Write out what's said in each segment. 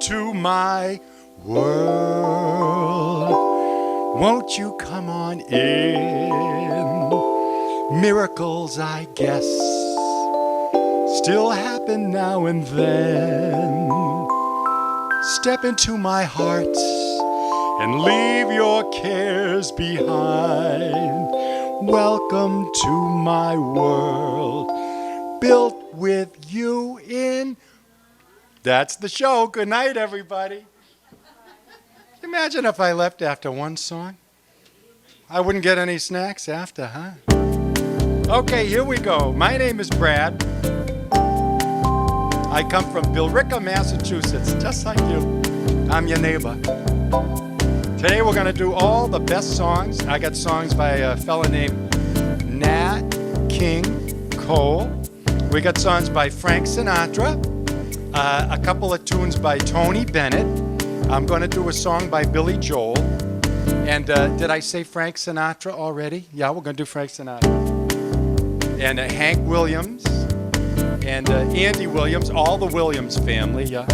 into my world. Won't you come on in? Miracles, I guess, still happen now and then. Step into my heart and leave your cares behind. Welcome to my world, built with you in. That's the show. Good night, everybody. Imagine if I left after one song. I wouldn't get any snacks after, huh? Okay, here we go. My name is Brad. I come from Billerica, Massachusetts, just like you. I'm your neighbor. Today we're going to do all the best songs. I got songs by a fella named Nat King Cole. We got songs by Frank Sinatra. A couple of tunes by Tony Bennett. I'm going to do a song by Billy Joel. And did I say Frank Sinatra already? Yeah, we're going to do Frank Sinatra. And Hank Williams. And Andy Williams. All the Williams family, yeah.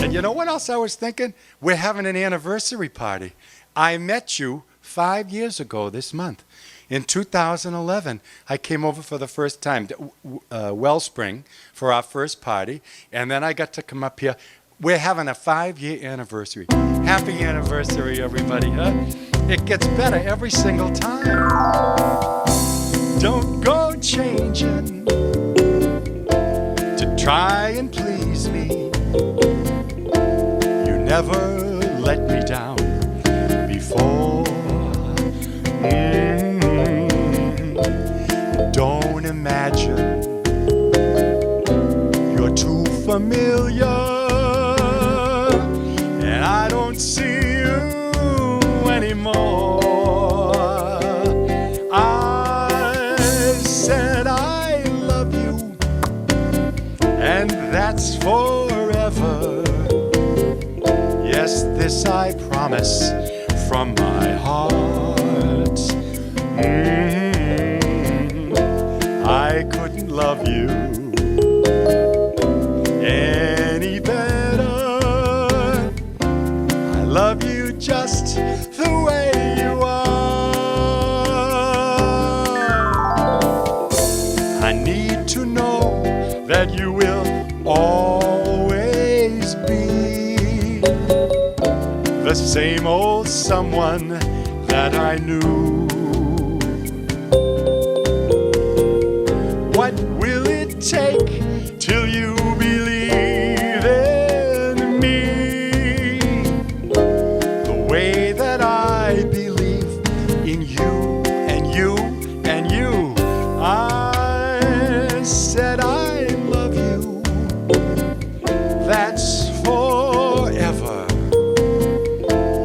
And you know what else I was thinking? We're having an anniversary party. I met you 5 years ago this month. In 2011, I came over for the first time to Wellspring for our first party, and then I got to come up here. We're having a 5-year anniversary. Happy anniversary, everybody, huh? It gets better every single time. Don't go changing to try and please me. You never let me down before. Don't imagine you're too familiar, and I don't see you anymore. I said I love you, and that's forever. Yes, this I promise from my heart. I couldn't love you any better. I love you just the way you are. I need to know that you will always be the same old someone that I knew. What will it take till you believe in me the way that I believe in you and you and you? I said I love you, that's forever.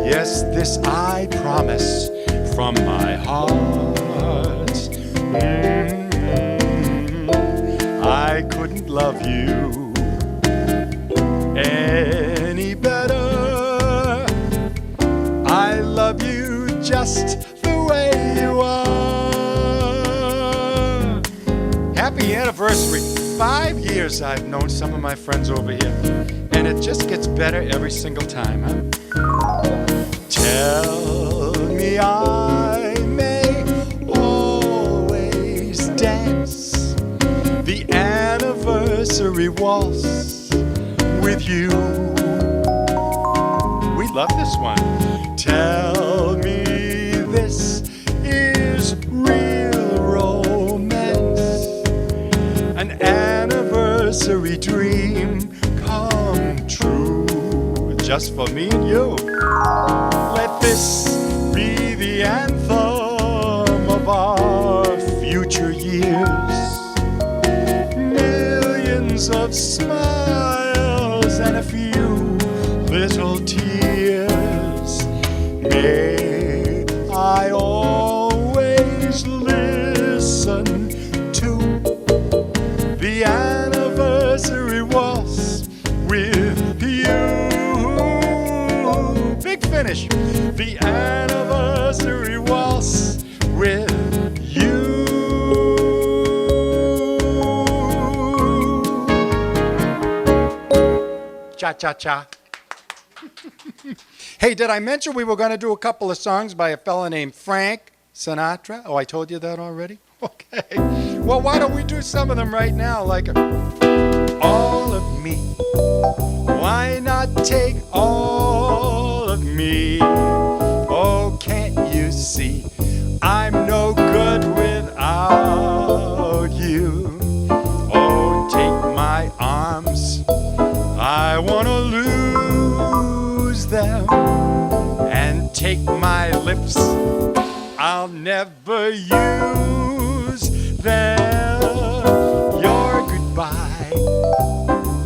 Yes, this I promise from my heart. I couldn't love you any better. I love you just the way you are. Happy anniversary. 5 years I've known some of my friends over here, and it just gets better every single time, huh? Tell me I may always dance the anniversary waltz with you. We love this one. Tell me this is real romance, an anniversary dream come true, just for me and you. Let this be the anthem of our future years. Of smiles and a few little tears. May I always listen to the anniversary waltz with you. Big finish. The anniversary waltz with you. cha-cha-cha. Hey, did I mention we were going to do a couple of songs by a fella named Frank Sinatra? Oh, I told you that already? Okay. Well, why don't we do some of them right now, like all of me. Why not take all of me? Oh, can't you see I'm no good without you? Oh, take my arms, I want to lose them. And take my lips, I'll never use them. Your goodbye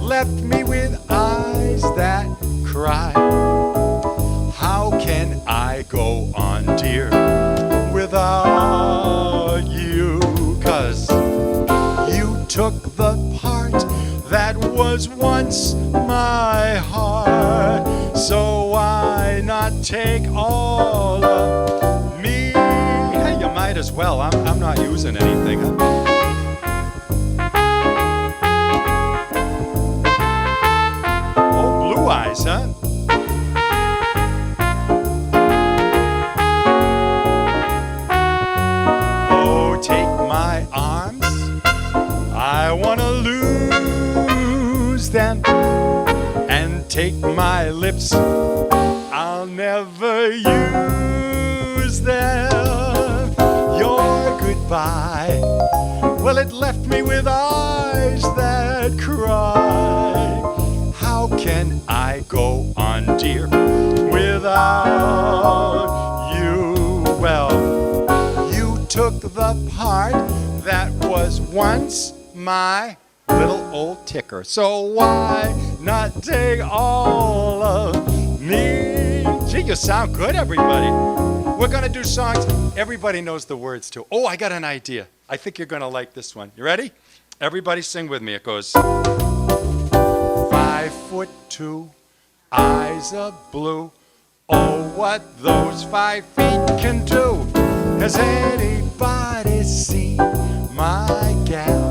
left me with eyes that cry. How can I go on, dear, without you? 'Cause you took the part that was once my heart. So why not take all of me? Hey, you might as well. I'm not using anything. Oh, blue eyes, huh? Oh, take my arms, I want to lose them. And take my lips, I'll never use them. Your goodbye, well, it left me with eyes that cry. How can I go on, dear, without you? Well, you took the part that was once my little old ticker. So why not take all of me? Gee, you sound good, everybody. We're going to do songs everybody knows the words to. Oh, I got an idea. I think you're going to like this one. You ready? Everybody sing with me. It goes 5'2", eyes of blue. Oh, what those 5 feet can do. Has anybody seen my gal?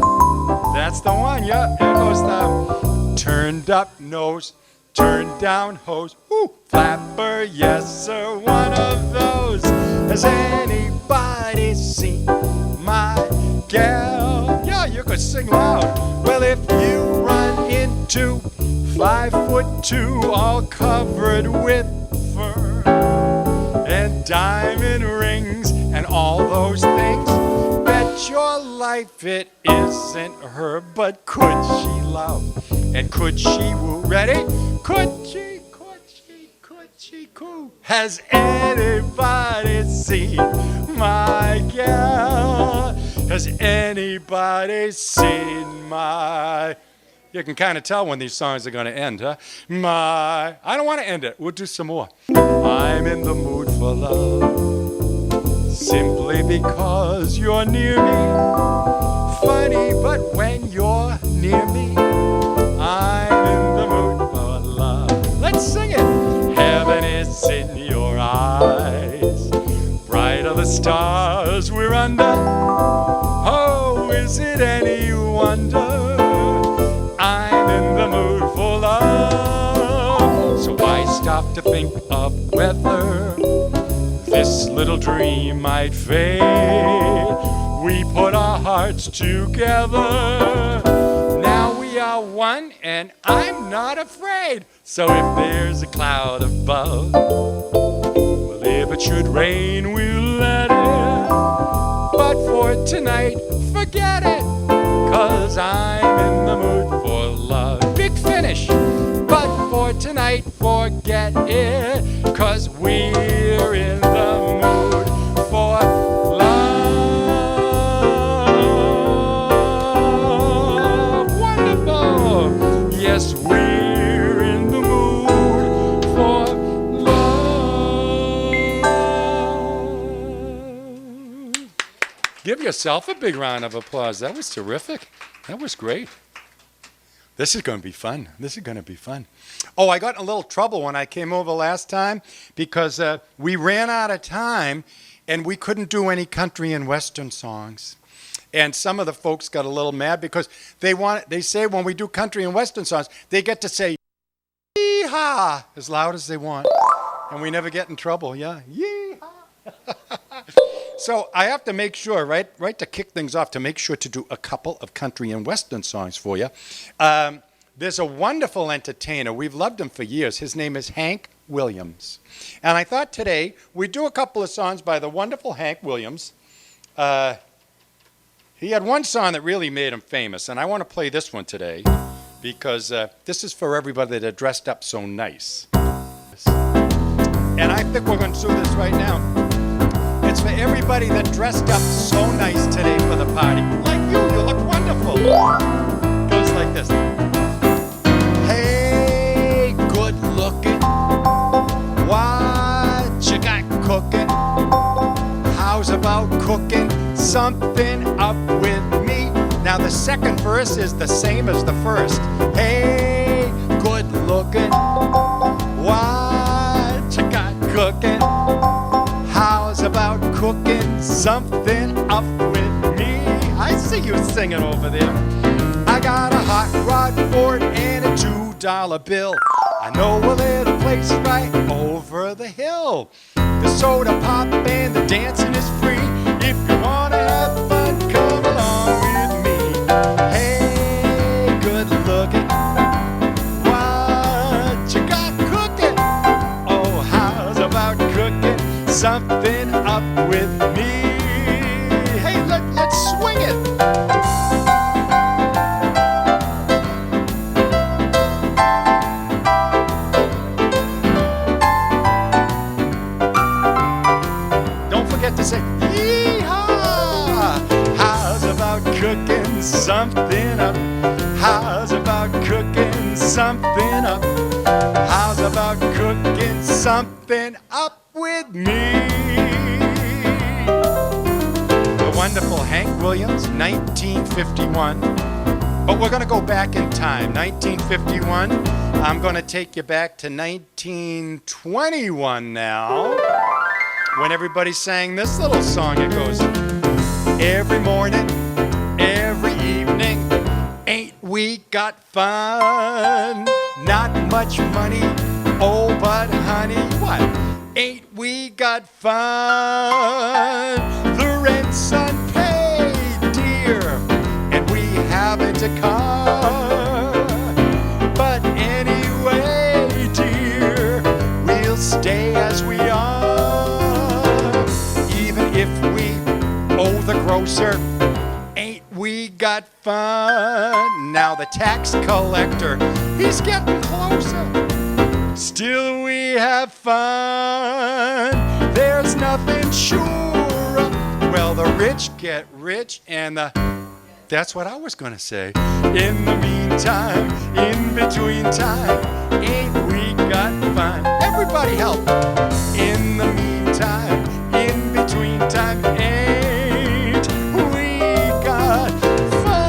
That's the one, yeah. Here goes the turned up nose, turned down hose. Woo! Flapper, yes sir, one of those. Has anybody seen my gal? Yeah, you could sing loud. Well, if you run into 5'2", all covered with fur and diamond rings and all those things, bet your life it isn't her. But could she love and could she woo? Ready? Could she coo? Has anybody seen my gal? Has anybody seen my... You can kind of tell when these songs are going to end, huh? I don't want to end it. We'll do some more. I'm in the mood for love, simply because you're near me. Funny, but when you're near me, I'm in the mood for love. Let's sing it. Heaven is in your eyes, bright are the stars we're under. Oh, is it any wonder I'm in the mood for love? So why stop to think of whether this little dream might fade? We put our hearts together. Now we are one and I'm not afraid. So if there's a cloud above, well, if it should rain, we'll let it. But for tonight, forget it, 'cause I'm in the mood for love. Big finish. But for tonight, forget it, 'cause we're in the mood for love. Wonderful. Yes, we're in the mood for love. Give yourself a big round of applause. That was terrific. That was great. This is going to be fun. This is going to be fun. Oh, I got in a little trouble when I came over last time because we ran out of time and we couldn't do any country and western songs. And some of the folks got a little mad because they say when we do country and western songs, they get to say Yee-haw, as loud as they want. And we never get in trouble, yeah. Yee-haw. So I have to make sure, right to kick things off, to make sure to do a couple of country and western songs for you. There's a wonderful entertainer. We've loved him for years. His name is Hank Williams. And I thought today we'd do a couple of songs by the wonderful Hank Williams. He had one song that really made him famous, and I want to play this one today because this is for everybody that dressed up so nice. And I think we're going to do this right now. It's for everybody that dressed up so nice today for the party. Like you look wonderful. Goes like this. Hey, good looking. What you got cooking? How's about cooking something up with me? Now the second verse is the same as the first. Hey, good looking. What you got cooking? How's about cooking something up with me? I see you singing over there. I got a hot rod Ford and a $2 bill. I know a little place right over the hill. The soda pop and the dancing is free. If you wanna have fun, come along with me. Hey, good looking. What you got cooking? Oh, how's about cooking something up with me? Hey, let's swing it. To say, yee-haw! How's about cooking something up? How's about cooking something up? How's about cooking something up with me? The wonderful Hank Williams, 1951. But we're going to go back in time. 1951. I'm going to take you back to 1921 now, when everybody sang this little song. It goes, every morning, every evening, ain't we got fun? Not much money, oh, but honey, what? Ain't we got fun? The rent's unpaid, dear, and we haven't a car. But anyway, dear, we'll stay as we are. If we owe the grocer, ain't we got fun? Now the tax collector, he's getting closer. Still we have fun. There's nothing sure. Well, the rich get rich, and that's what I was gonna say. In the meantime, in between time, ain't we got fun? Everybody help. In the meantime, in between time, ain't we got fun?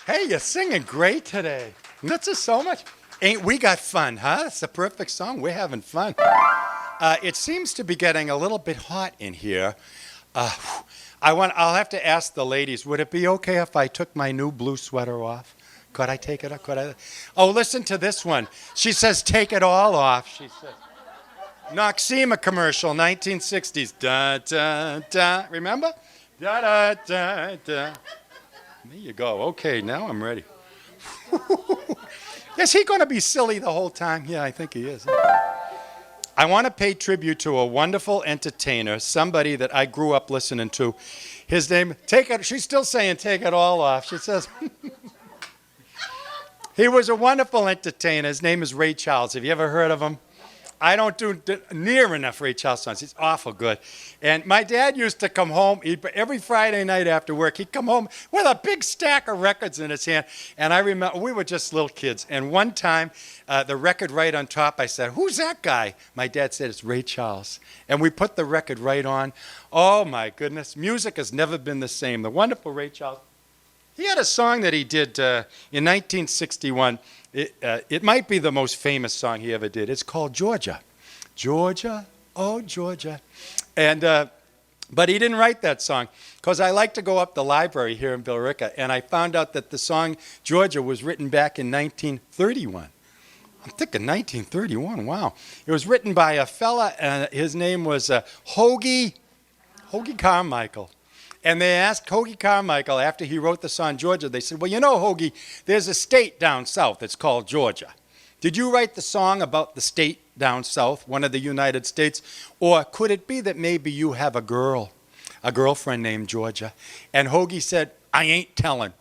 Hey, you're singing great today. That's just so much. Ain't we got fun, huh? It's a perfect song. We're having fun. It seems to be getting a little bit hot in here. I'll have to ask the ladies, would it be okay if I took my new blue sweater off? Could I take it off? Could I? Oh, listen to this one. She says, take it all off. She says, Noxema commercial, 1960s. Da, da, da. Remember? Da, da, da, da. There you go. Okay, now I'm ready. Is he going to be silly the whole time? Yeah, I think he is. I want to pay tribute to a wonderful entertainer, somebody that I grew up listening to. His name, she's still saying take it all off. She says, he was a wonderful entertainer. His name is Ray Charles. Have you ever heard of him? I don't do near enough Ray Charles songs. He's awful good. And my dad used to come home, every Friday night after work, he'd come home with a big stack of records in his hand. And I remember, we were just little kids. And one time, the record right on top, I said, who's that guy? My dad said, it's Ray Charles. And we put the record right on. Oh, my goodness. Music has never been the same. The wonderful Ray Charles. He had a song that he did in 1961. It might be the most famous song he ever did. It's called Georgia. Georgia, oh, Georgia. And But he didn't write that song, because I like to go up the library here in Billerica, and I found out that the song Georgia was written back in 1931. I'm thinking 1931, wow. It was written by a fella, his name was Hoagie Carmichael. And they asked Hoagie Carmichael, after he wrote the song Georgia, they said, well, you know, Hoagie, there's a state down south that's called Georgia. Did you write the song about the state down south, one of the United States? Or could it be that maybe you have a girlfriend named Georgia? And Hoagie said, I ain't telling.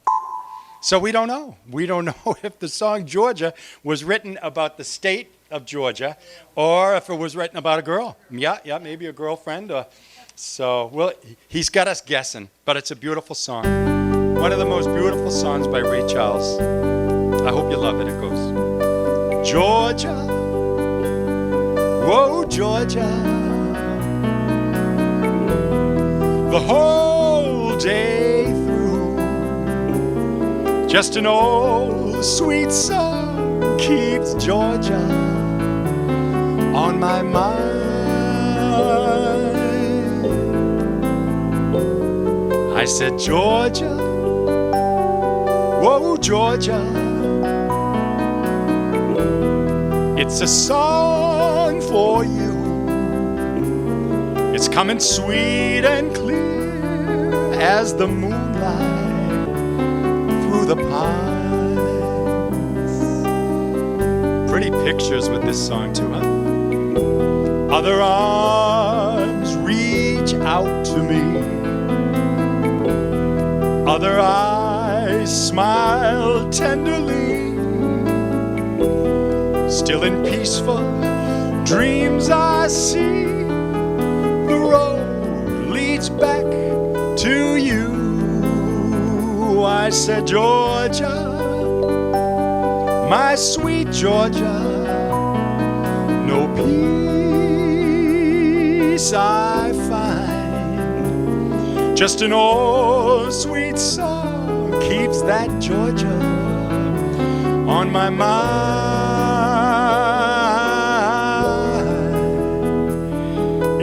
So we don't know. We don't know if the song Georgia was written about the state of Georgia or if it was written about a girl. Yeah, maybe a girlfriend. So, well, he's got us guessing, but it's a beautiful song. One of the most beautiful songs by Ray Charles. I hope you love it. It goes, Georgia, whoa, Georgia, the whole day through, just an old sweet song keeps Georgia on my mind. I said, Georgia, whoa, Georgia, it's a song for you. It's coming sweet and clear as the moonlight through the pines. Pretty pictures with this song too, huh? Other arms reach out to me. Other eyes smile tenderly. Still in peaceful dreams I see the road leads back to you. I said, Georgia, my sweet Georgia, no peace I find. Just an old sweet song keeps that Georgia on my mind.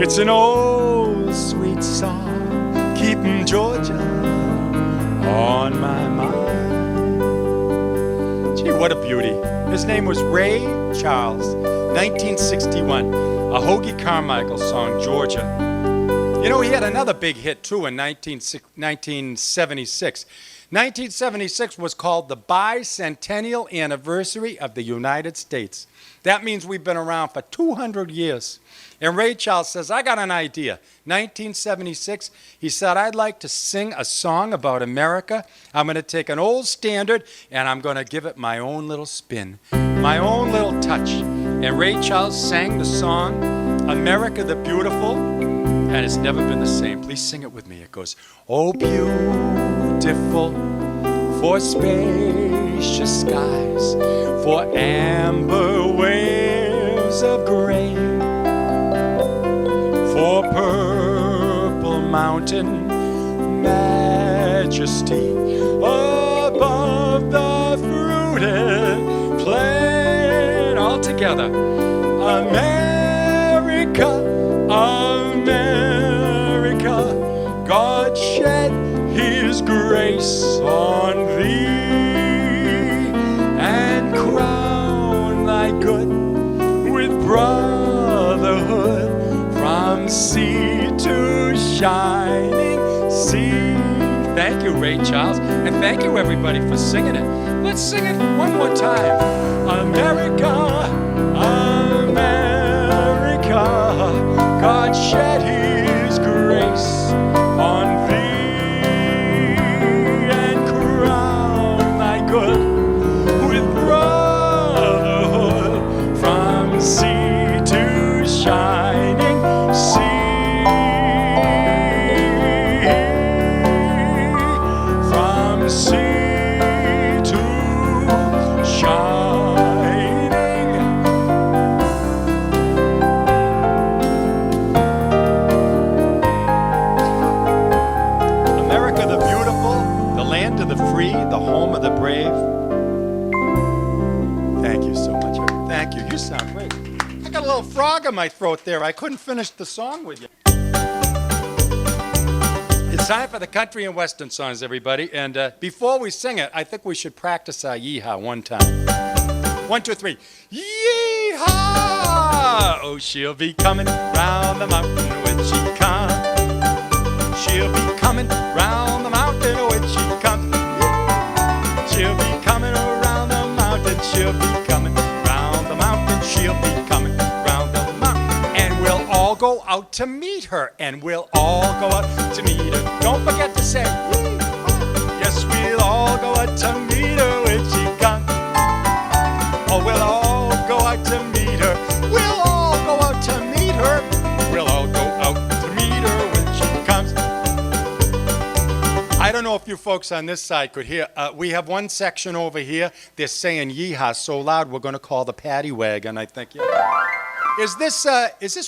It's an old sweet song keeping Georgia on my mind. Gee, what a beauty. His name was Ray Charles, 1961, a Hoagie Carmichael song, Georgia. You know, he had another big hit too in 1976. 1976 was called the Bicentennial Anniversary of the United States. That means we've been around for 200 years. And Ray Charles says, I got an idea. 1976, he said, I'd like to sing a song about America. I'm going to take an old standard and I'm going to give it my own little spin, my own little touch. And Ray Charles sang the song, America the Beautiful, and it's never been the same. Please sing it with me. It goes, oh, beautiful, for spacious skies, for amber waves of gray, for purple mountain majesty above the fruited plain. All together, America, America, God shed His grace on thee and crown thy good with brotherhood from sea to shining sea. Thank you, Ray Charles, and thank you, everybody, for singing it. Let's sing it one more time. America, America, God shed His grace on thee and crown thy good with brotherhood from sea to shining sea. From sea to shining. America the beautiful, the land of the free, the home of the brave. Thank you so much. Thank you. You sound great. I got a little frog in my throat there. I couldn't finish the song with you. It's time for the country and western songs, everybody. And before we sing it, I think we should practice our yeehaw one time. 1, 2, 3. Yeehaw! Oh, she'll be coming round the mountain when she comes. She'll be coming round the mountain when she comes. She'll be coming around the mountain. She'll be coming round the mountain. She'll be coming round the mountain. And we'll all go out to meet her. And we'll all go out to meet her. Don't forget to say, yeehaw. Yes, we'll all go out to meet her when she comes. Oh, we'll all go out to meet her. We'll all go out to meet her. We'll all go out to meet her when she comes. I don't know if you folks on this side could hear. We have one section over here. They're saying yeehaw so loud we're going to call the paddy wagon, I think. Yeah. Is this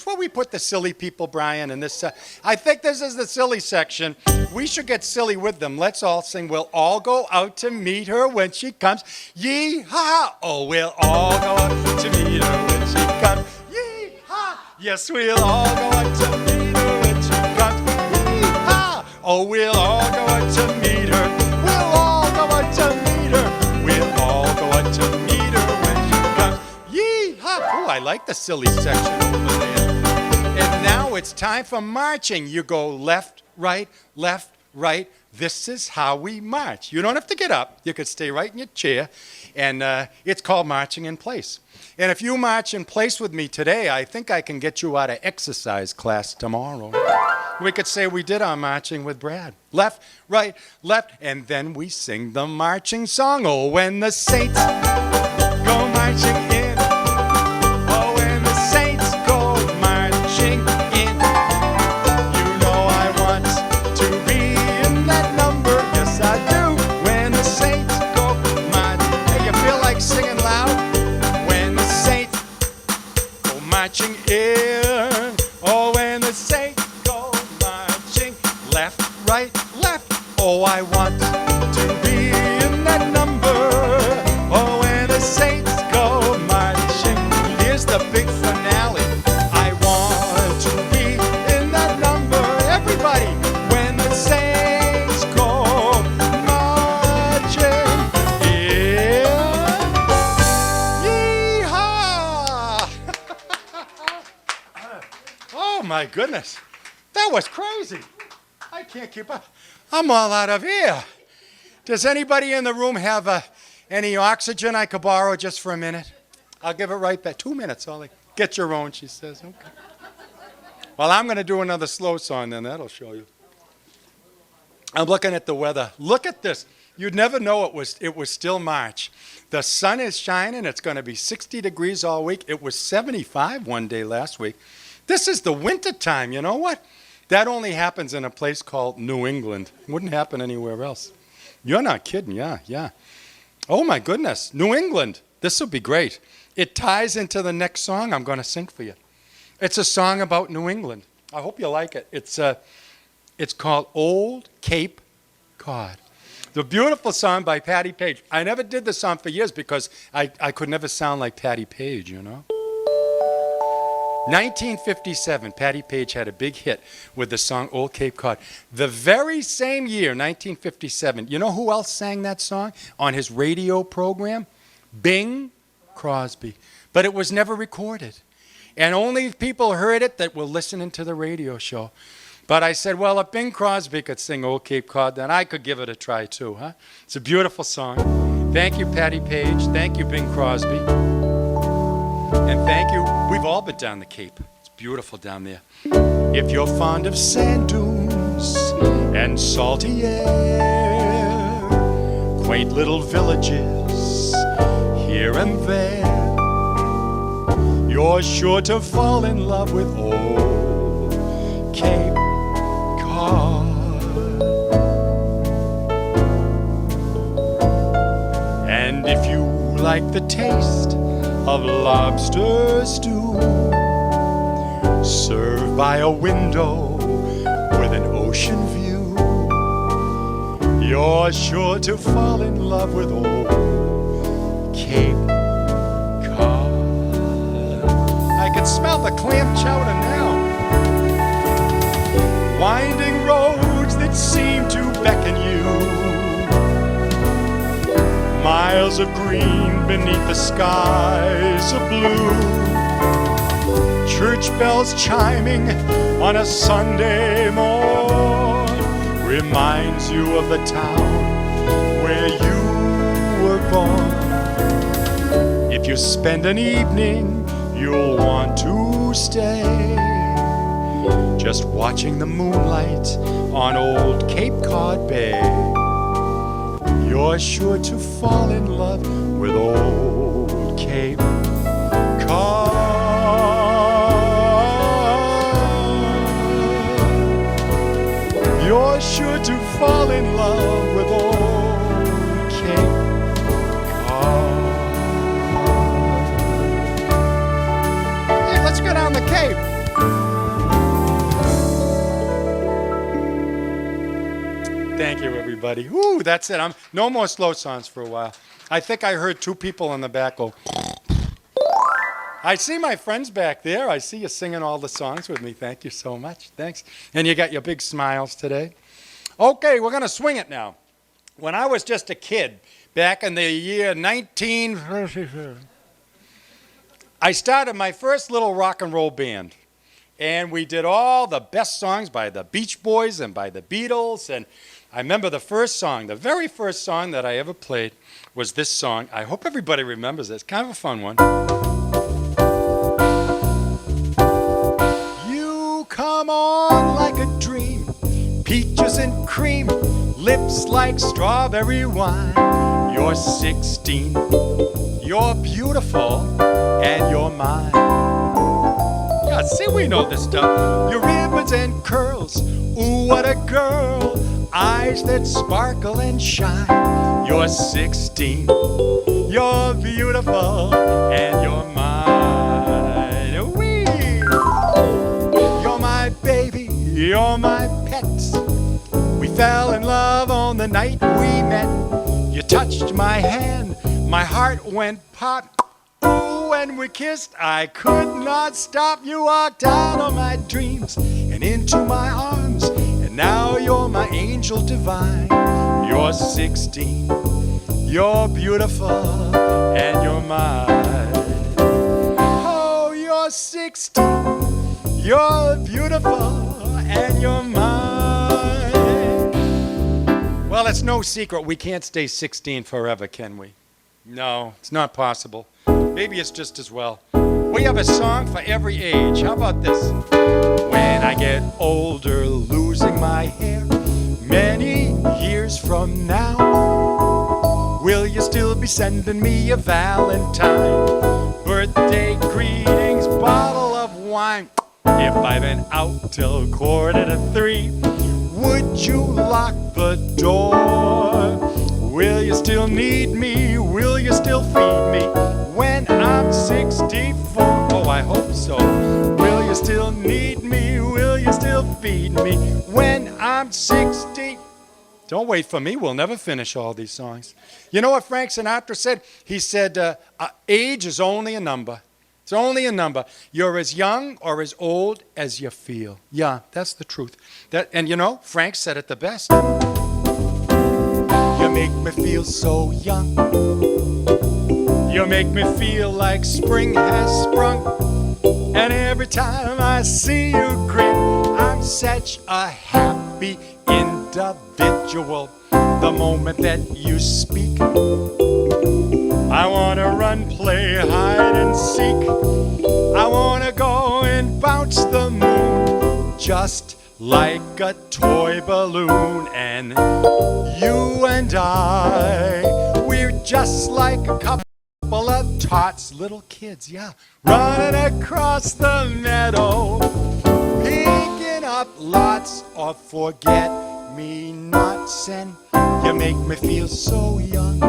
where we put the silly people, Brian? And this, I think this is the silly section. We should get silly with them. Let's all sing. We'll all go out to meet her when she comes. Yee-haw! Oh, we'll all go out to meet her when she comes. Yee-haw! Yes, we'll all go out to meet her when she comes. Yee-haw! Oh, we'll all go out to meet her. We'll all go out to meet her. We'll all go out to meet her when she comes. Yee-haw! Oh, I like the silly section over there. And now it's time for marching. You go left, right, left, right. This is how we march. You don't have to get up. You could stay right in your chair. And it's called marching in place. And if you march in place with me today, I think I can get you out of exercise class tomorrow. We could say we did our marching with Brad. Left, right, left. And then we sing the marching song. Oh, when the saints go marching in. Oh, when the saints go marching in. You know I want to be in that number. Yes, I do. When the saints go marching. Hey, you feel like singing loud? When the saints go marching in. Oh, when the saints go marching. Left, right, left. Oh, I want to be in that number. Oh, when the saints go marching. Here's the big finale. I want to be in that number. Everybody, when the saints go marching in. Yeehaw! Oh my goodness, that was crazy. I can't keep up. I'm all out of air. Does anybody in the room have any oxygen I could borrow just for a minute? I'll give it right back. 2 minutes, Ollie. Get your own, she says. Okay. Well, I'm going to do another slow song, then that'll show you. I'm looking at the weather. Look at this. You'd never know it was still March. The sun is shining. It's going to be 60 degrees all week. It was 75 one day last week. This is the winter time. You know what? That only happens in a place called New England. It wouldn't happen anywhere else. You're not kidding. Yeah. Oh, my goodness. New England. This will be great. It ties into the next song I'm going to sing for you. It's a song about New England. I hope you like it. It's called Old Cape Cod. The beautiful song by Patti Page. I never did the song for years because I could never sound like Patti Page, you know. 1957, Patti Page had a big hit with the song Old Cape Cod. The very same year, 1957, you know who else sang that song on his radio program? Bing Crosby. But it was never recorded. And only people heard it that were listening to the radio show. But I said, well, if Bing Crosby could sing Old Cape Cod, then I could give it a try too, huh? It's a beautiful song. Thank you, Patti Page. Thank you, Bing Crosby. And thank you. We've all been down the Cape. It's beautiful down there. If you're fond of sand dunes and salty air, quaint little villages here and there, you're sure to fall in love with old Cape Cod. And if you like the taste of lobster stew, served by a window with an ocean view, you're sure to fall in love with old Cape Cod. I can smell the clam chowder now. Winding roads that seem to beckon you. Miles of green beneath the skies of blue. Church bells chiming on a Sunday morn reminds you of the town where you were born. If you spend an evening, you'll want to stay, just watching the moonlight on old Cape Cod Bay. You're sure to fall in love with old Cape Cod. You're sure to fall in love with old Cape Cod. Hey, let's go down the Cape. Thank you, everybody. Woo, that's it. No more slow songs for a while. I think I heard two people in the back go. I see my friends back there. I see you singing all the songs with me. Thank you so much. Thanks. And you got your big smiles today. Okay, we're going to swing it now. When I was just a kid, back in the year 19... I started my first little rock and roll band. And we did all the best songs by the Beach Boys and by the Beatles. And I remember the first song, the very first song that I ever played was this song. I hope everybody remembers it. It's kind of a fun one. You come on like a dream, peaches and cream, lips like strawberry wine. You're 16, you're beautiful, and you're mine. Yeah, see, we know this stuff. Your ribbons and curls, ooh, what a girl. Eyes that sparkle and shine. You're 16, you're beautiful, and you're mine. Wee! You're my baby, you're my pet. We fell in love on the night we met. You touched my hand, my heart went pop. Ooh, when we kissed, I could not stop. You walked out of my dreams and into my arms, and now you're my angel divine. You're 16, you're beautiful, and you're mine. Oh, you're 16, you're beautiful, and you're mine. Well, it's no secret we can't stay 16 forever, can we? No, it's not possible. Maybe it's just as well. We have a song for every age. How about this? When I get older, losing my hair, many years from now, will you still be sending me a Valentine? Birthday greetings, bottle of wine. If I've been out till 2:45, would you lock the door? Will you still need me? Will you still feed me when I'm 64? Oh, I hope so. Will you still need me? Will you still feed me when I'm 60? Don't wait for me. We'll never finish all these songs. You know what Frank Sinatra said? He said, age is only a number. It's only a number. You're as young or as old as you feel. Yeah, that's the truth. And you know, Frank said it the best. You make me feel so young. You make me feel like spring has sprung. And every time I see you grin, I'm such a happy individual. The moment that you speak, I want to run, play hide and seek. I want to go and bounce the moon just like a toy balloon. And you and I, we're just like a couple of tots, little kids, yeah, running across the meadow, picking up lots of forget-me-nots. And you make me feel so young.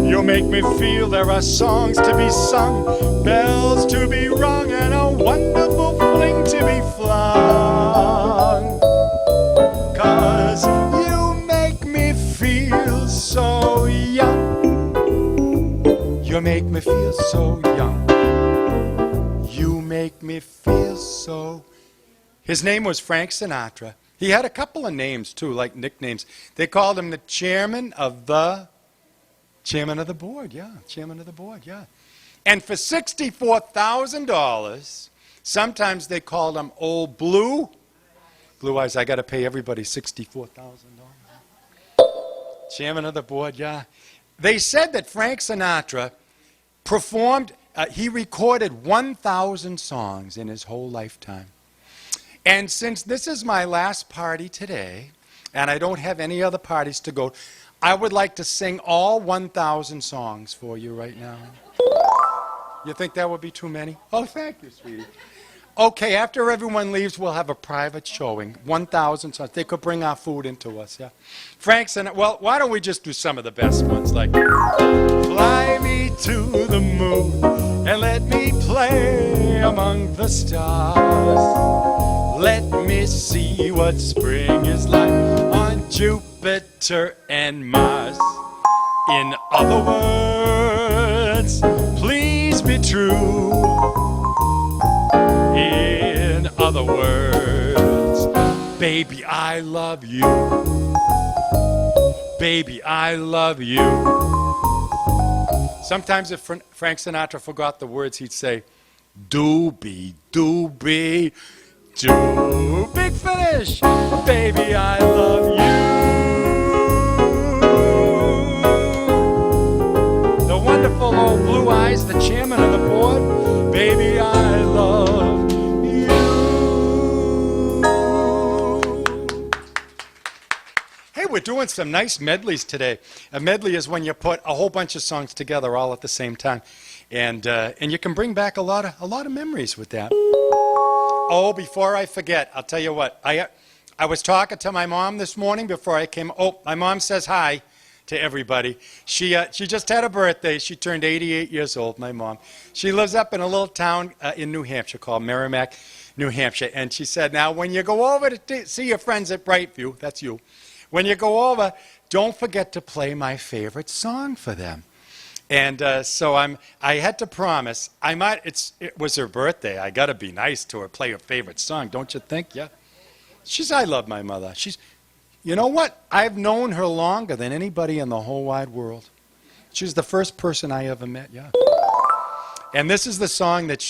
You make me feel there are songs to be sung, bells to be rung, and a wonderful fling to be flung. 'Cause you make me feel so young. You make me feel so young. You make me feel so. His name was Frank Sinatra. He had a couple of names, too, like nicknames. They called him the chairman of the board, yeah. Chairman of the board, yeah. And for $64,000, sometimes they called him Old Blue. Blue Eyes, I got to pay everybody $64,000. Chairman of the board, yeah. They said that Frank Sinatra performed, he recorded 1,000 songs in his whole lifetime. And since this is my last party today, and I don't have any other parties to go, I would like to sing all 1,000 songs for you right now. You think that would be too many? Oh, thank you, sweetie. Okay, after everyone leaves, we'll have a private showing. 1,000 songs. They could bring our food into us, yeah? Frank Sinatra, well, why don't we just do some of the best ones, like fly me to the moon and let me play among the stars. Let me see what spring is like on Jupiter and Mars. In other words, please be true. In other words, baby, I love you. Baby, I love you. Sometimes if Frank Sinatra forgot the words, he'd say, doobie, doobie, do. Big finish. Baby, I love you. The wonderful old Blue Eyes, the chairman of the board. Baby, I love you. Hey, we're doing some nice medleys today. A medley is when you put a whole bunch of songs together all at the same time. And you can bring back a lot of memories with that. Oh, before I forget, I'll tell you what. I was talking to my mom this morning before I came. Oh, my mom says hi to everybody. She just had a birthday. She turned 88 years old, my mom. She lives up in a little town in New Hampshire called Merrimack, New Hampshire. And she said, now, when you go over to see your friends at Brightview, that's you, when you go over, don't forget to play my favorite song for them. And so I had to promise. It was her birthday. I got to be nice to her, play her favorite song, don't you think? Yeah. I love my mother. You know what? I've known her longer than anybody in the whole wide world. She's the first person I ever met, yeah. And this is the song that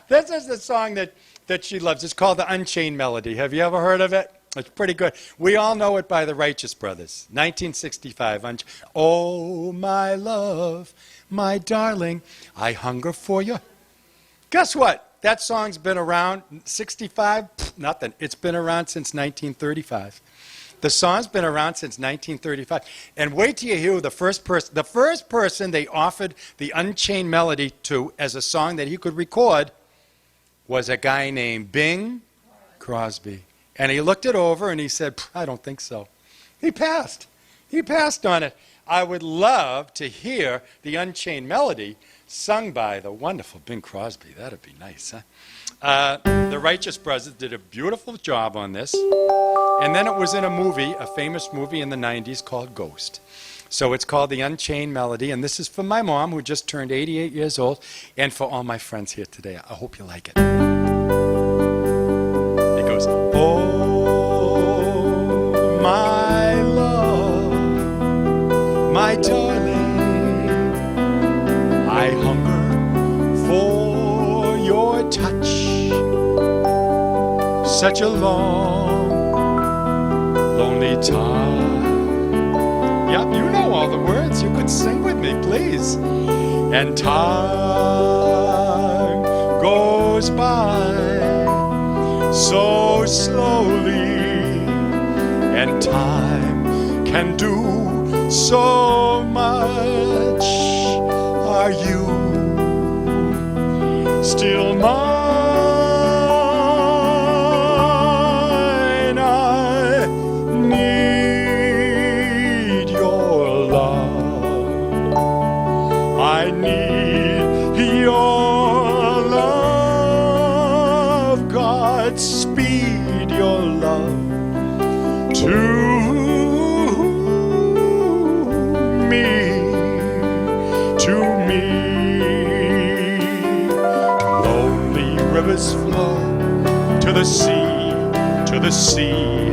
this is the song that she loves. It's called the Unchained Melody. Have you ever heard of it? It's pretty good. We all know it by the Righteous Brothers. 1965. Oh, my love, my darling, I hunger for you. Guess what? That song's been around. 65? Nothing. It's been around since 1935. The song's been around since 1935. And wait till you hear the first person they offered the Unchained Melody to as a song that he could record was a guy named Bing Crosby. And he looked it over and he said, I don't think so. He passed. He passed on it. I would love to hear the Unchained Melody sung by the wonderful Bing Crosby. That'd be nice, huh? The Righteous Brothers did a beautiful job on this. And then it was in a movie, a famous movie in the 90s called Ghost. So it's called the Unchained Melody. And this is for my mom, who just turned 88 years old, and for all my friends here today. I hope you like it. It goes, oh, my love, my darling, I hunger for your touch. Such a long, lonely time. Yep, you know all the words. You could sing with me, please. And time goes by so slowly, and time can do so much. Are you still mine? I need your love. I need your love. God, speed your love to me, Lonely rivers flow to the sea, to the sea,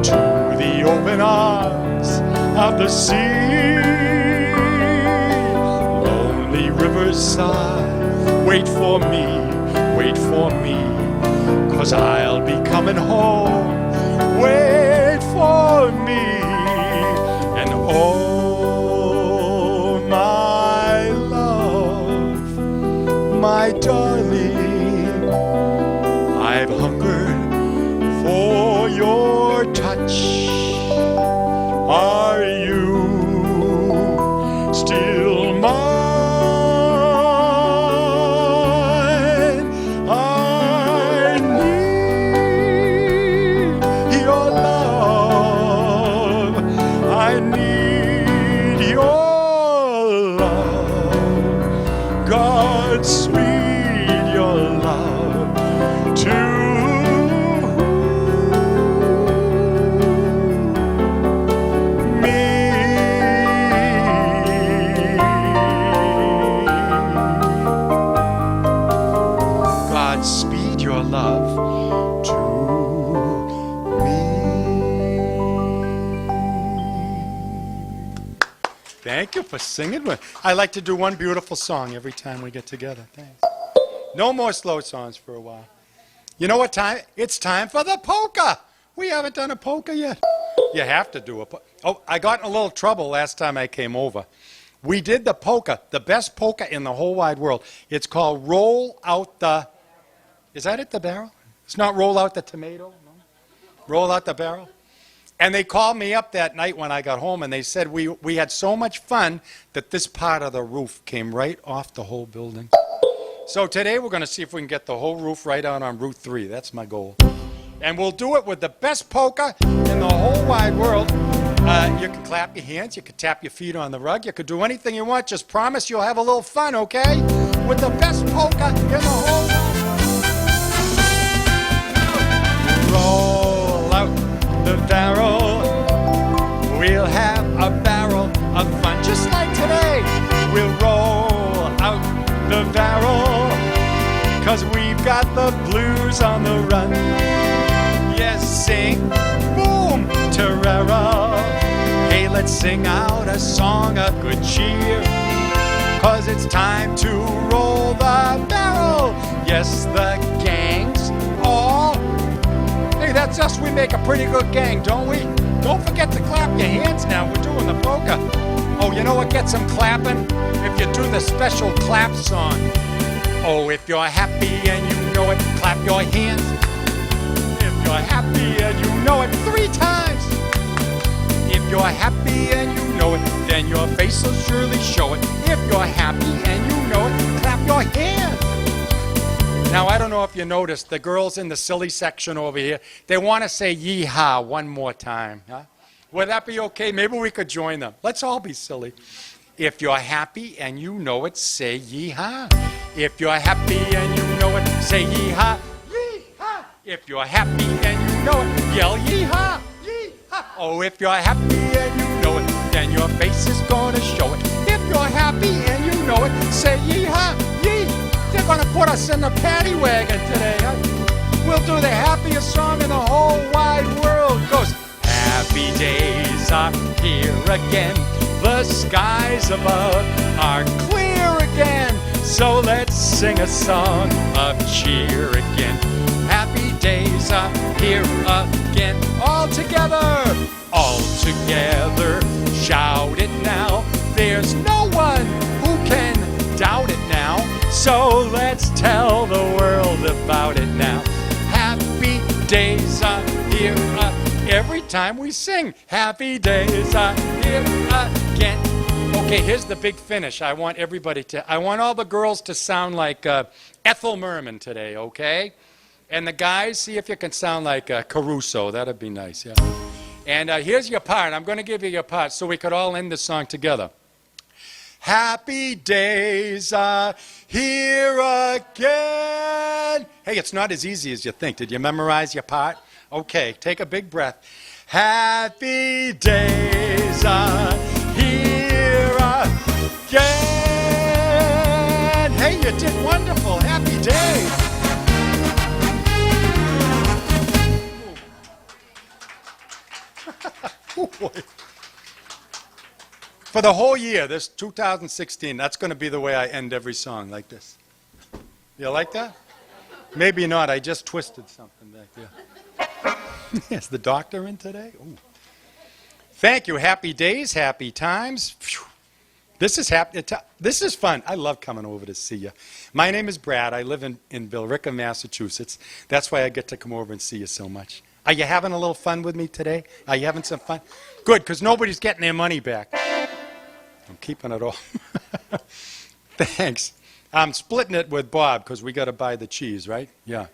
to the open arms of the sea. Lonely riverside, wait for me, 'cause I'll be coming home. Wait for me, and oh, my love, my darling, I've hungered for your touch. Are you still mine? I need your love. I need your love. Godspeed your love to Speed your love to me. Thank you for singing with. I like to do one beautiful song every time we get together. Thanks. No more slow songs for a while. You know what time? It's time for the polka. We haven't done a polka yet. You have to do a polka. Oh, I got in a little trouble last time I came over. We did the polka, the best polka in the whole wide world. It's called Roll Out the... Is that it, the barrel? It's not Roll Out the Tomato? No? Roll Out the Barrel? And they called me up that night when I got home, and they said we had so much fun that this part of the roof came right off the whole building. So today we're going to see if we can get the whole roof right out on Route 3. That's my goal. And we'll do it with the best polka in the whole wide world. You can clap your hands, you can tap your feet on the rug, you can do anything you want. Just promise you'll have a little fun, okay? With the best polka in the whole world. Roll out the barrel, we'll have a barrel of fun. Just like today, we'll roll out the barrel, 'cause we've got the blues on the run. Yes, sing, boom, tarara. Hey, let's sing out a song of good cheer, 'cause it's time to roll the barrel. Yes, the gang's all... Hey, that's us. We make a pretty good gang, don't we? Don't forget to clap your hands now. We're doing the polka. Oh, you know what gets them clapping? If you do the special clap song. Oh, if you're happy and you know it, clap your hands. If you're happy and you know it, 3 times. If you're happy and you know it, then your face will surely show it. If you're happy and you know it, clap your hands. Now, I don't know if you noticed, the girls in the silly section over here, they want to say yee-haw one more time. Huh? Would that be okay? Maybe we could join them. Let's all be silly. If you're happy and you know it, say yee-haw. If you're happy and you know it, say yee-haw. Yee-haw. If you're happy and you know it, yell yee-haw. Yee-haw. Oh, if you're happy and you know it, then your face is going to show it. If you're happy and you know it, say yee-haw. Yee. They're going to put us in the paddy wagon today. Huh? We'll do the happiest song in the whole wide world. It goes, happy days are here again. The skies above are clear again. So let's sing a song of cheer again. Happy days are here again. All together, shout it now. There's no one who can doubt it now. So let's tell the world about it now. Happy days are here every time we sing. Happy days are here again. Okay, here's the big finish. I want all the girls to sound like Ethel Merman today, okay? And the guys, see if you can sound like Caruso. That'd be nice, yeah. And here's your part. I'm going to give you your part so we could all end the song together. Happy days are here again. Hey, it's not as easy as you think. Did you memorize your part? Okay, take a big breath. Happy days are here again. Hey, you did wonderful. Happy days. boy. For the whole year, this 2016, that's going to be the way I end every song, like this. You like that? Maybe not. I just twisted something back there. Is the doctor in today? Ooh. Thank you. Happy days, happy times. Phew. This is fun. I love coming over to see you. My name is Brad. I live in Billerica, Massachusetts. That's why I get to come over and see you so much. Are you having a little fun with me today? Are you having some fun? Good, because nobody's getting their money back. I'm keeping it all. Thanks. I'm splitting it with Bob because we got to buy the cheese, right? Yeah.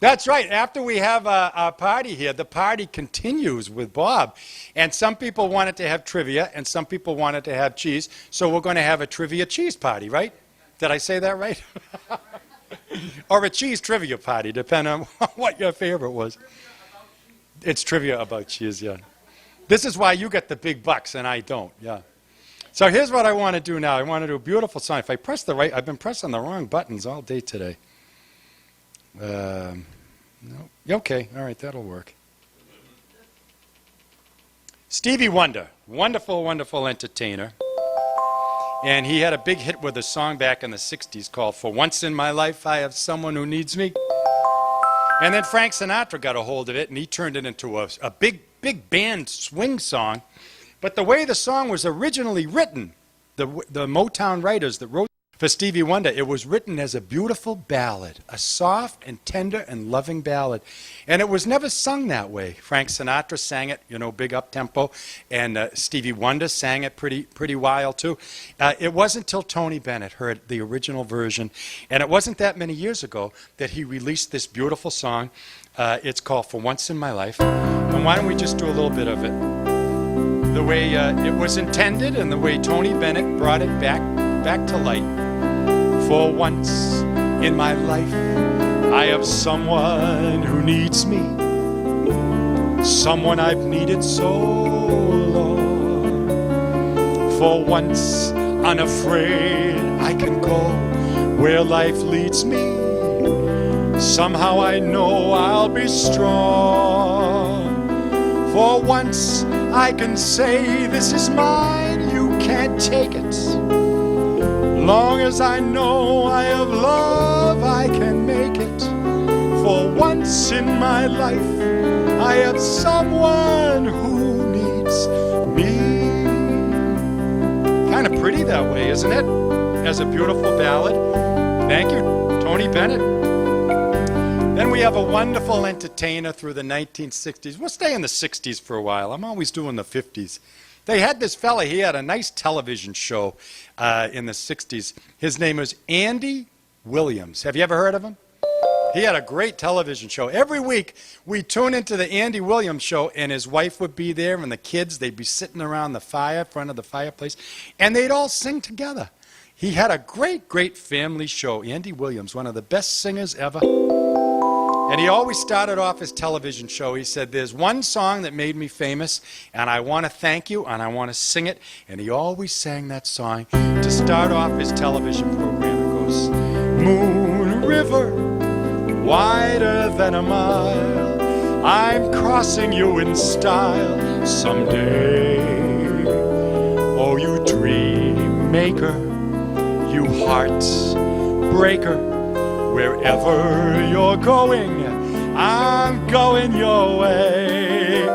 That's right. After we have our party here, the party continues with Bob. And some people wanted to have trivia, and some people wanted to have cheese. So we're going to have a trivia cheese party, right? Did I say that right? Or a cheese trivia party, depending on what your favorite was. It's trivia about cheese, yeah. This is why you get the big bucks and I don't, yeah. So here's what I want to do now. I want to do a beautiful song. If I press the right, I've been pressing the wrong buttons all day today. No. Okay, all right, that'll work. Stevie Wonder, wonderful, wonderful entertainer. And he had a big hit with a song back in the 60s called For Once in My Life, I Have Someone Who Needs Me. And then Frank Sinatra got a hold of it, and he turned it into a big band swing song. But the way the song was originally written, the Motown writers that wrote for Stevie Wonder, it was written as a beautiful ballad, a soft and tender and loving ballad. And it was never sung that way. Frank Sinatra sang it, big up-tempo, and Stevie Wonder sang it pretty wild, too. It wasn't until Tony Bennett heard the original version, and it wasn't that many years ago that he released this beautiful song. It's called For Once in My Life. And why don't we just do a little bit of it? The way it was intended and the way Tony Bennett brought it back to light. For once in my life, I have someone who needs me, someone I've needed so long. For once, unafraid, I can go where life leads me. Somehow I know I'll be strong. For once, I can say this is mine, you can't take it. Long as I know I have love, I can make it. For once in my life, I have someone who needs me. Kind of pretty that way, isn't it? As a beautiful ballad. Thank you, Tony Bennett. Then we have a wonderful entertainer through the 1960s. We'll stay in the 60s for a while. I'm always doing the 50s. They had this fella, he had a nice television show in the 60s. His name was Andy Williams. Have you ever heard of him? He had a great television show. Every week, we'd tune into the Andy Williams show, and his wife would be there, and the kids, they'd be sitting around the fire, front of the fireplace, and they'd all sing together. He had a great family show. Andy Williams, one of the best singers ever. And he always started off his television show. He said, there's one song that made me famous, and I want to thank you, and I want to sing it. And he always sang that song to start off his television program. It goes, Moon River, wider than a mile, I'm crossing you in style someday. Oh, you dream maker, you heart breaker, wherever you're going, I'm going your way.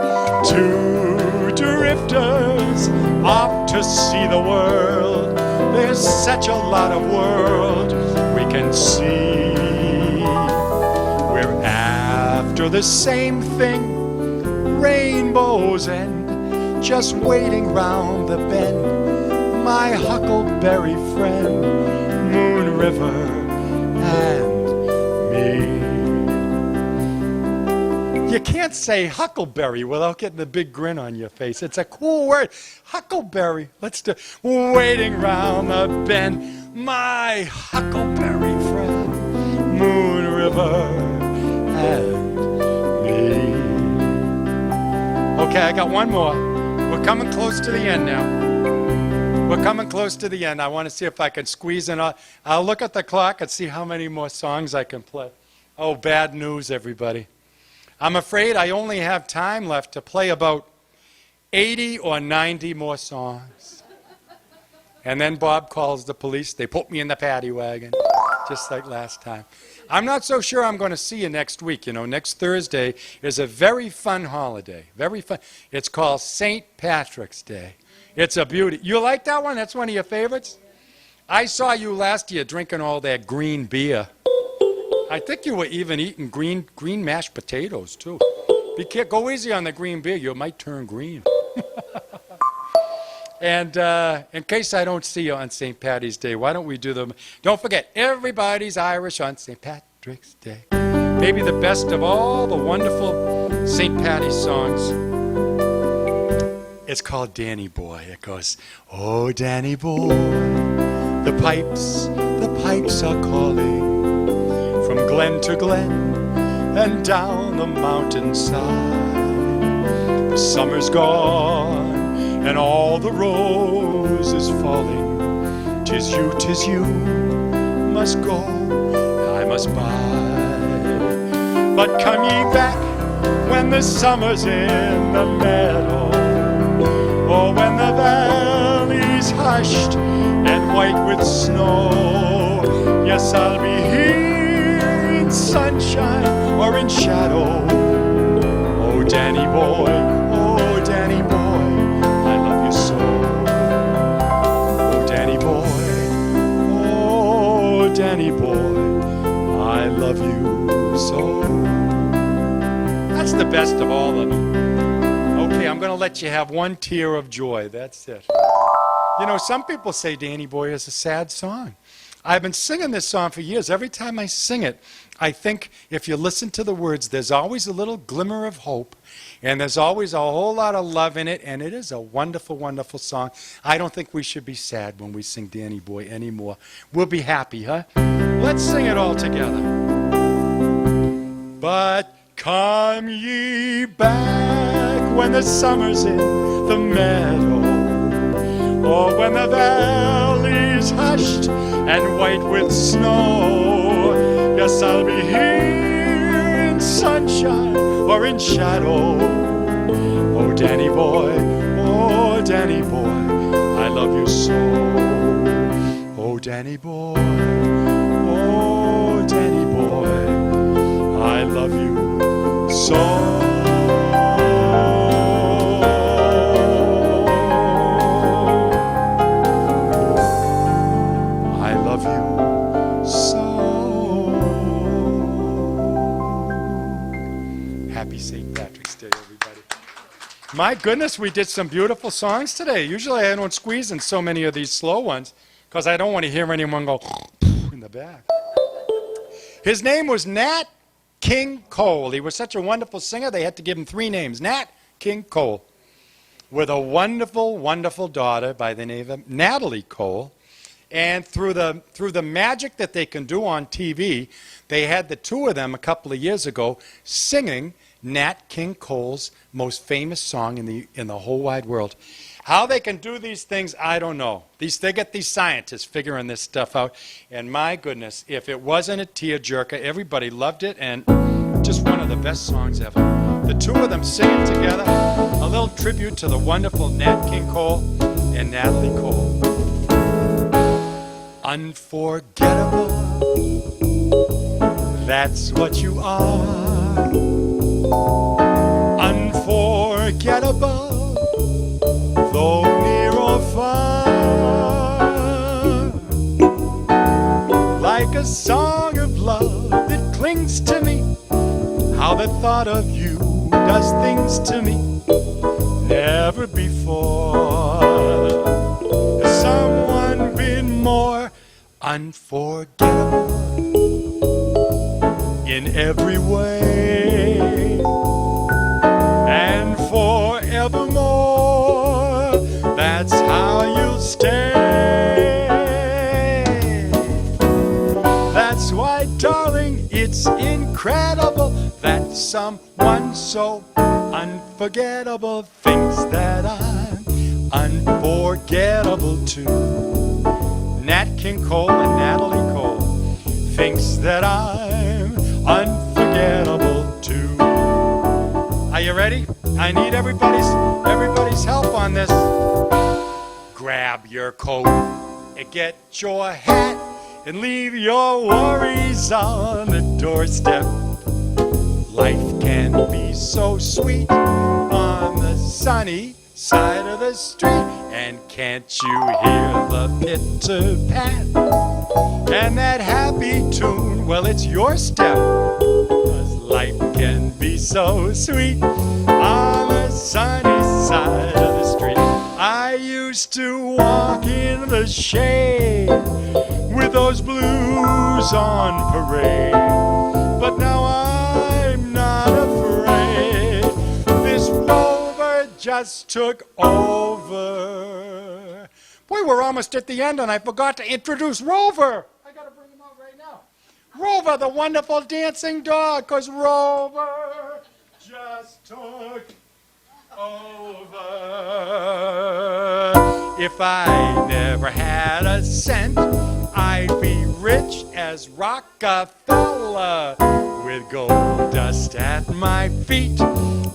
Two drifters off to see the world. There's such a lot of world we can see. We're after the same thing, rainbows end, just waiting round the bend. My huckleberry friend, Moon River and me. You can't say huckleberry without getting a big grin on your face. It's a cool word. Huckleberry. Let's do waiting round the bend. My huckleberry friend, Moon River and me. Okay, I got one more. We're coming close to the end now. We're coming close to the end. I want to see if I can squeeze in. I'll look at the clock and see how many more songs I can play. Oh, bad news, everybody. I'm afraid I only have time left to play about 80 or 90 more songs. And then Bob calls the police. They put me in the paddy wagon, just like last time. I'm not so sure I'm going to see you next week. You know, next Thursday is a very fun holiday. Very fun. It's called St. Patrick's Day. It's a beauty. You like that one? That's one of your favorites? I saw you last year drinking all that green beer. I think you were even eating green mashed potatoes, too. Be careful. Go easy on the green beer. You might turn green. And in case I don't see you on St. Paddy's Day, why don't we do them? Don't forget, everybody's Irish on St. Patrick's Day. Maybe the best of all the wonderful St. Paddy's songs. It's called Danny Boy. It goes, oh, Danny Boy, the pipes are calling from glen to glen and down the mountainside. The summer's gone and all the roses falling. 'Tis you, must go, I must bide. But come ye back when the summer's in the meadow, or when the valley's hushed and white with snow. Yes, I'll be here in sunshine or in shadow. Oh, Danny boy, I love you so. Oh, Danny boy, I love you so. That's the best of all of them. Okay, I'm going to let you have one tear of joy. That's it. You know, some people say Danny Boy is a sad song. I've been singing this song for years. Every time I sing it, I think if you listen to the words, there's always a little glimmer of hope, and there's always a whole lot of love in it, and it is a wonderful, wonderful song. I don't think we should be sad when we sing Danny Boy anymore. We'll be happy, huh? Let's sing it all together. But come ye back when the summer's in the meadow, or when the valley's hushed and white with snow. Yes, I'll be here in sunshine or in shadow. Oh, Danny boy, I love you so. Oh, Danny boy, I love you so. Happy St. Patrick's Day, everybody. My goodness, we did some beautiful songs today. Usually I don't squeeze in so many of these slow ones because I don't want to hear anyone go in the back. His name was Nat King Cole. He was such a wonderful singer, they had to give him 3 names. Nat King Cole, with a wonderful, wonderful daughter by the name of Natalie Cole. And through the magic that they can do on TV, they had the 2 of them a couple of years ago singing Nat King Cole's most famous song in the whole wide world. How they can do these things, I don't know. They get these scientists figuring this stuff out. And my goodness, if it wasn't a tearjerker, everybody loved it, and just one of the best songs ever. The 2 of them singing together, a little tribute to the wonderful Nat King Cole and Natalie Cole. Unforgettable, that's what you are. Unforgettable, though near or far. Like a song of love that clings to me, how the thought of you does things to me never before. Has someone been more unforgettable in every way, and forevermore, that's how you'll stay. That's why, darling, it's incredible that someone so unforgettable thinks that I'm unforgettable too. Nat King Cole and Natalie Cole thinks that I'm unforgettable too. ready? I need everybody's help on this. Grab your coat and get your hat and leave your worries on the doorstep. Life can be so sweet on the sunny side of the street. And can't you hear the pitter-pat and that happy tune? Well, it's your step, 'cause life can be so sweet on the sunny side of the street. I used to walk in the shade with those blues on parade, but now I'm not afraid. This rover just took over. Boy, we're almost at the end and I forgot to introduce Rover. I gotta bring him out right now. Rover, the wonderful dancing dog, 'cause Rover just took over. If I never had a cent, I'd be rich as Rockefeller, with gold dust at my feet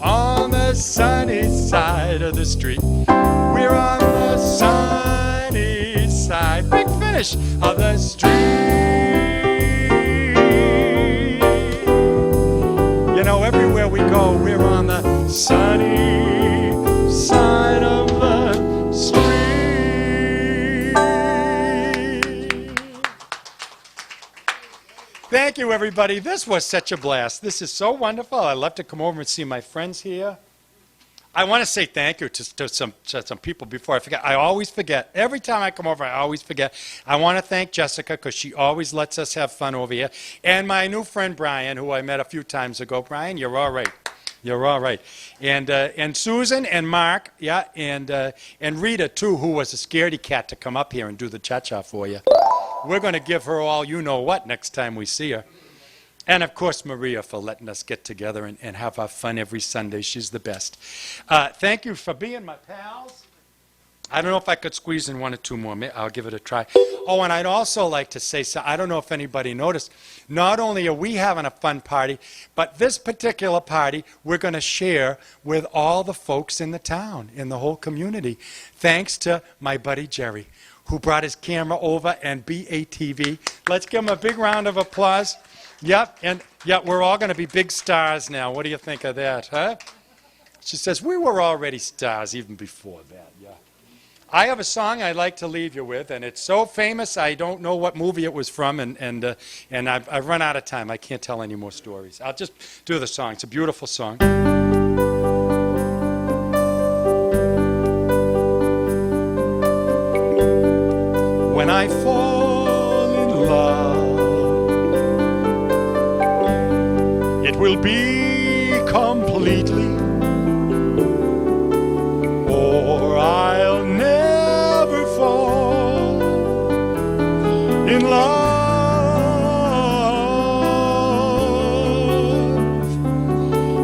on the sunny side of the street. We're on the sunny side, big finish, of the street. You know, everywhere we go, we're on the sunny side of the street. Thank you, everybody. This was such a blast. This is so wonderful. I love to come over and see my friends here. I want to say thank you to some people before I forget. I always forget. Every time I come over, I always forget. I want to thank Jessica because she always lets us have fun over here. And my new friend, Brian, who I met a few times ago. Brian, you're all right. You're all right. And Susan and Mark, yeah, and Rita, too, who was a scaredy cat to come up here and do the cha-cha for you. We're going to give her all you-know-what next time we see her. And, of course, Maria for letting us get together and have our fun every Sunday. She's the best. Thank you for being my pals. I don't know if I could squeeze in one or two more. I'll give it a try. Oh, and I'd also like to say, so I don't know if anybody noticed, not only are we having a fun party, but this particular party we're going to share with all the folks in the town, in the whole community, thanks to my buddy Jerry, who brought his camera over and BATV. Let's give him a big round of applause. Yep, and yeah, we're all going to be big stars now. What do you think of that, huh? She says, we were already stars even before that, yeah. I have a song I'd like to leave you with, and it's so famous I don't know what movie it was from, and I've run out of time. I can't tell any more stories. I'll just do the song. It's a beautiful song. When I fall in love, it will be completely, or I'll never fall in love.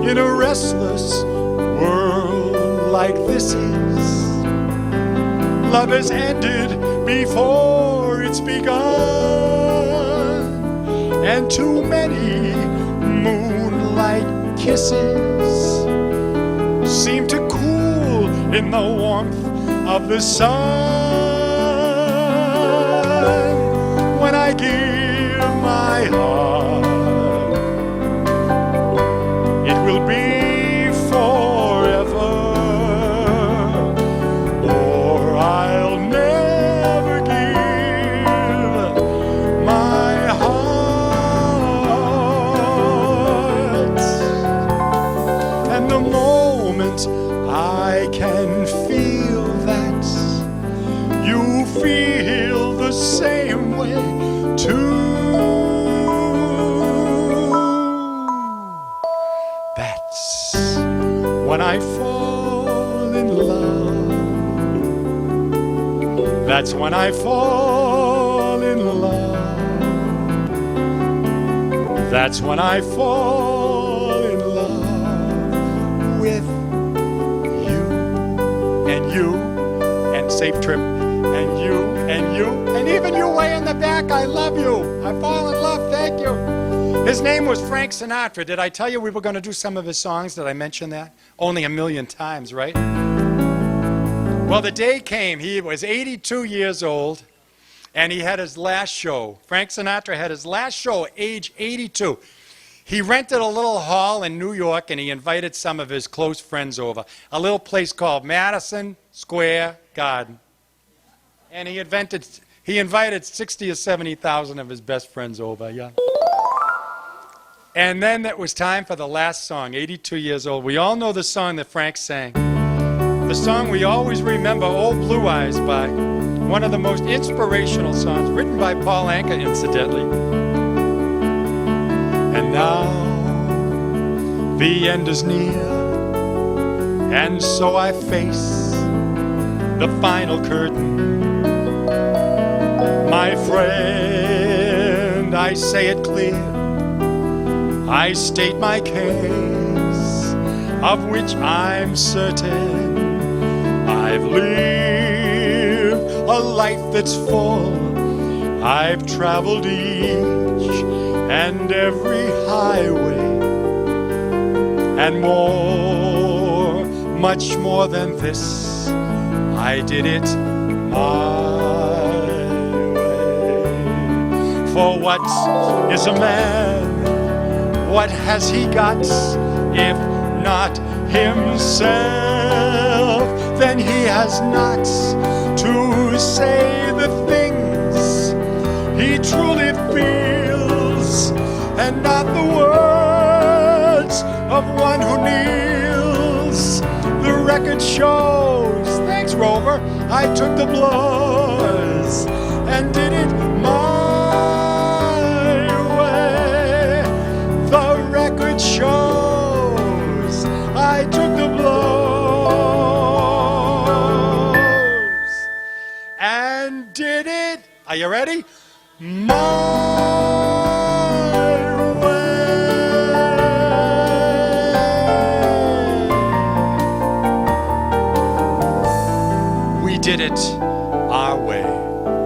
In a restless world like this is, love has ended before it's begun, and too many moonlight kisses seem to cool in the warmth of the sun. When I give my heart, it will be forever, or I'll never give my heart. And the moment I can feel that you feel the same way too, that's when I fall in love. That's when I fall in love. That's when I fall in love with you, and safe trip, and you, and even you way in the back, I love you. I fall in love, thank you. His name was Frank Sinatra. Did I tell you we were going to do some of his songs? Did I mention that? Only a million times, right? Well, the day came. He was 82 years old, and he had his last show. Frank Sinatra had his last show at age 82. He rented a little hall in New York, and he invited some of his close friends over, a little place called Madison Square Garden. And he invited 60 or 70,000 of his best friends over, yeah. And then it was time for the last song, 82 years old. We all know the song that Frank sang. The song we always remember, Old Blue Eyes, by one of the most inspirational songs, written by Paul Anka, incidentally. And now the end is near, and so I face the final curtain. My friend, I say it clear, I state my case, of which I'm certain. I've lived a life that's full, I've traveled each and every highway, and more, much more than this, I did it my way. For what is a man? What has he got if not himself? Then he has not to say the things he truly feels, and not the words of one who kneels. The record shows, thanks Rover, I took the blows and did it my way. The record shows I took the blows and did it, are you ready? My way. We did it our way.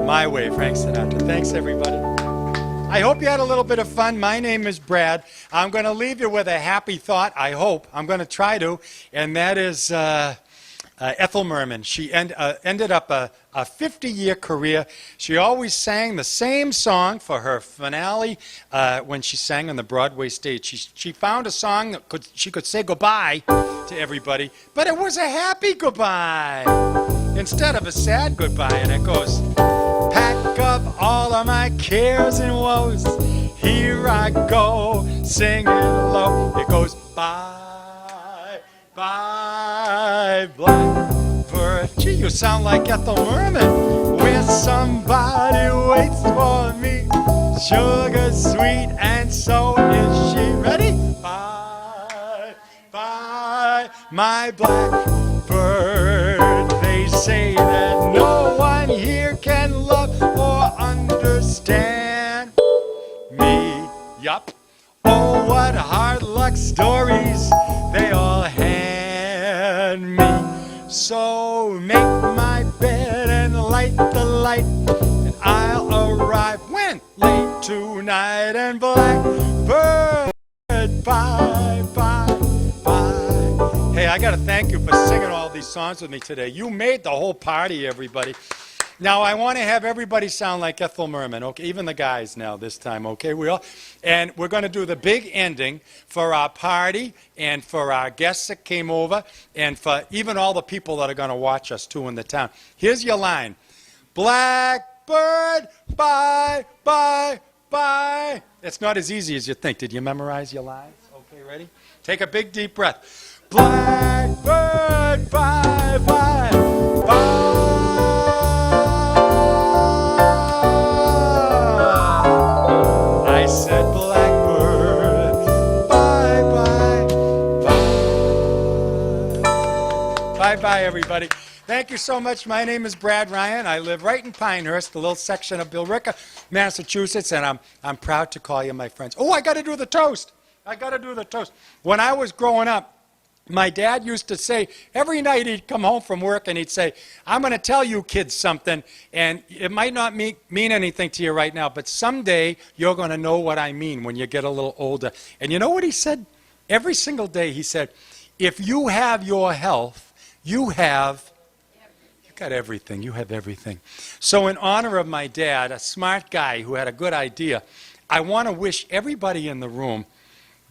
My way, Frank Sinatra. Thanks, everybody. I hope you had a little bit of fun. My name is Brad. I'm going to leave you with a happy thought, I hope. I'm going to try to, and that is Ethel Merman. She ended up a 50-year career. She always sang the same song for her finale when she sang on the Broadway stage. She found a song that she could say goodbye to everybody, but it was a happy goodbye instead of a sad goodbye. And it goes, pack up all of my cares and woes. Here I go, singing low. It goes, bye, bye, blackbird. Gee, you sound like Ethel Merman. Where somebody waits for me, sugar sweet, and so is she. Ready? Bye, bye, my blackbird. They say that no one here can love or understand me. Yup. Oh, what hard luck stories they all hand me. So make my bed and light the light, and I'll arrive when? Late tonight. And blackbird, bye, bye, bye. Hey, I got to thank you for singing all these songs with me today. You made the whole party, everybody. Now, I want to have everybody sound like Ethel Merman, okay? Even the guys now this time, okay? And we're going to do the big ending for our party and for our guests that came over and for even all the people that are going to watch us, too, in the town. Here's your line. Blackbird, bye, bye, bye. It's not as easy as you think. Did you memorize your lines? Okay, ready? Take a big, deep breath. Blackbird, bye, bye, bye. I said blackbird, bye, bye, bye. Bye-bye, everybody. Thank you so much. My name is Brad Ryan. I live right in Pinehurst, a little section of Billerica, Massachusetts, and I'm proud to call you my friends. Oh, I got to do the toast. I got to do the toast. When I was growing up, My dad used to say, every night he'd come home from work and he'd say, I'm going to tell you kids something, and it might not mean anything to you right now, but someday you're going to know what I mean when you get a little older. And you know what he said? Every single day he said, if you have your health, you got everything. You have everything. So in honor of my dad, a smart guy who had a good idea, I want to wish everybody in the room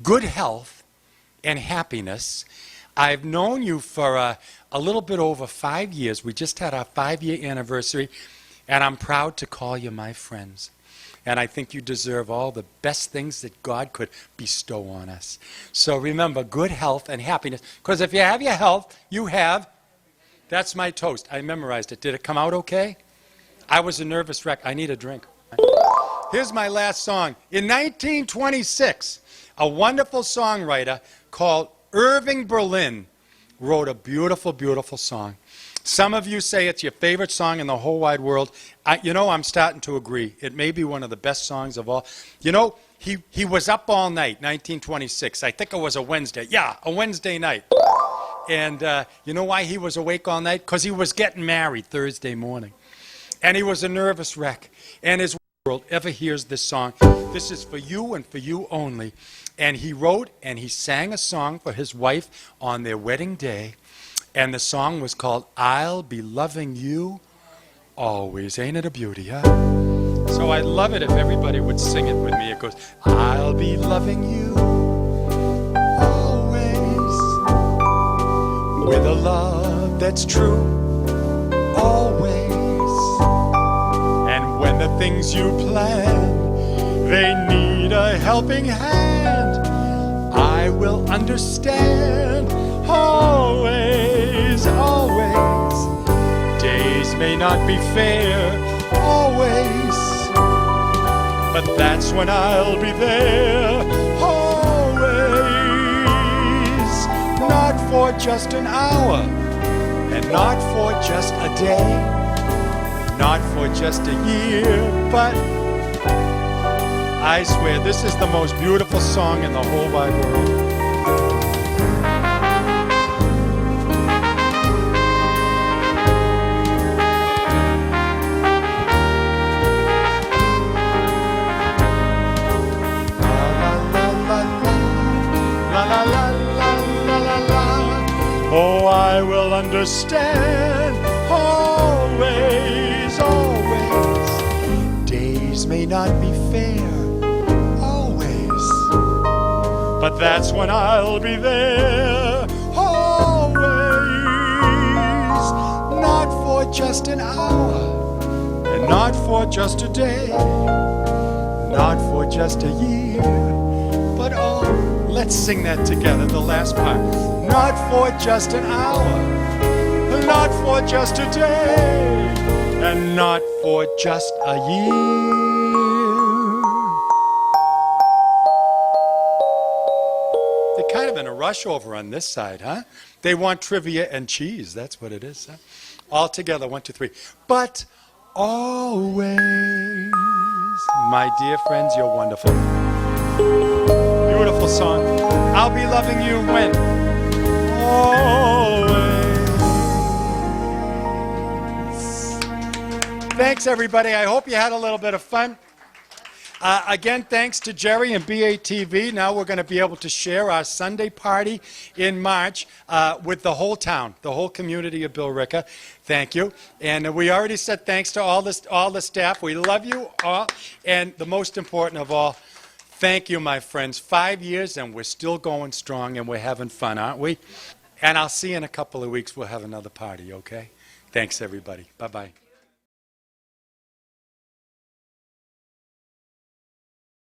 good health and happiness. I've known you for a little bit over 5 years. We just had our 5-year anniversary, and I'm proud to call you my friends. And I think you deserve all the best things that God could bestow on us. So remember, good health and happiness. Because if you have your health, you have. That's my toast. I memorized it. Did it come out okay? I was a nervous wreck. I need a drink. Here's my last song. In 1926, a wonderful songwriter called Irving Berlin wrote a beautiful, beautiful song. Some of you say it's your favorite song in the whole wide world. I'm starting to agree. It may be one of the best songs of all. He was up all night, 1926. I think it was a Wednesday. Yeah, a Wednesday night. And you know why he was awake all night? Because he was getting married Thursday morning. And he was a nervous wreck. And his world ever hears this song, this is for you and for you only. And he wrote and he sang a song for his wife on their wedding day. And the song was called I'll Be Loving You Always. Ain't it a beauty, huh? So I'd love it if everybody would sing it with me. It goes, I'll be loving you always with a love that's true, always. And when the things you plan, they need a helping hand, I will understand always, always. Days may not be fair, always, but that's when I'll be there, always. Not for just an hour, and not for just a day, not for just a year, but I swear this is the most beautiful song in the whole wide world. Oh, I will understand always, always. Days may not be fair, always, but that's when I'll be there, always. Not for just an hour, and not for just a day, not for just a year, but oh, let's sing that together, the last part. Not for just an hour, not for just a day, and not for just a year. They're kind of in a rush over on this side, huh? They want trivia and cheese, that's what it is, huh? All together, 1, 2, 3. But always, my dear friends, you're wonderful. Beautiful song. I'll be loving you when? Always. Thanks, everybody. I hope you had a little bit of fun. Again, thanks to Jerry and BATV. Now we're going to be able to share our Sunday party in March with the whole town, the whole community of Billerica. Thank you. And we already said thanks to all the staff. We love you all. And the most important of all, thank you, my friends. 5 years and we're still going strong and we're having fun, aren't we? And I'll see you in a couple of weeks. We'll have another party, okay? Thanks, everybody. Bye-bye.